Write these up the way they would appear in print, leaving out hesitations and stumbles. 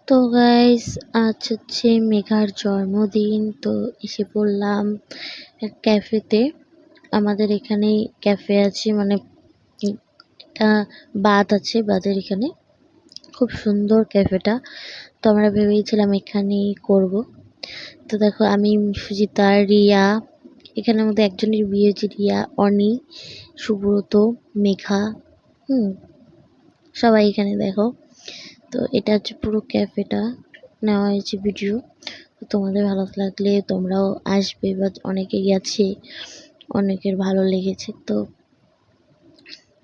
তো গাইস, আজ হচ্ছে মেঘার জন্মদিন। তো এসে পড়লাম এক ক্যাফেতে। আমাদের এখানেই ক্যাফে আছে, মানে একটা বাঁধ আছে, বাঁধের এখানে খুব সুন্দর ক্যাফেটা। তো আমরা ভেবেছিলাম এখানেই করব। তো দেখো, আমি, সুজিতা, রিয়া, এখানের মধ্যে একজনের বিয়ে হয়েছে, রিয়া, অনি, সুব্রত, মেঘা, সবাই এখানে দেখো। তো এটা হচ্ছে পুরো ক্যাফেটা, নেওয়া হয়েছে ভিডিও। তো তোমাদের ভালো লাগলে তোমরাও আসবে, বা অনেকেই আছে, অনেকের ভালো লেগেছে। তো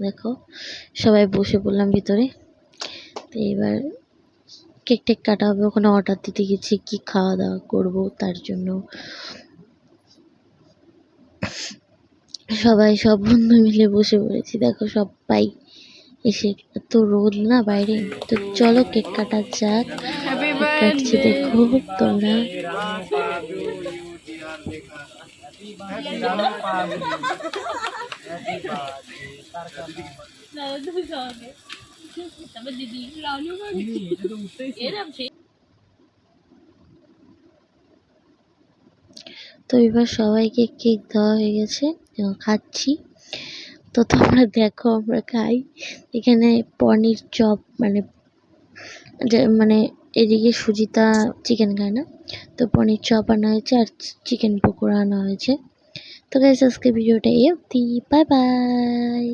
দেখো, সবাই বসে পড়লাম ভিতরে। তো এবার কেক টেক কাটা হবে, ওখানে অর্ডার দিতে গেছি কি খাওয়া দাওয়া করবো তার জন্য। সব বন্ধু মিলে বসে পড়েছি, দেখো সবাই এসে। এত রোদ না বাইরে। তো চলো কেক কাটা যাক। কেক কাটছি দেখো তোমরা। তো এবার সবাইকে কেক দেওয়া হয়ে গেছে, খাচ্ছি। তো তোমরা দেখো আমরা খাই। এখানে পনির চপ, মানে এদিকে সুজিতা চিকেন খায় না, তো পনির চপ আনা হয়েছে আর চিকেন পকোড়া আনা হয়েছে। তো গাইস, আজকে ভিডিওটা এই অবধি। Bye bye.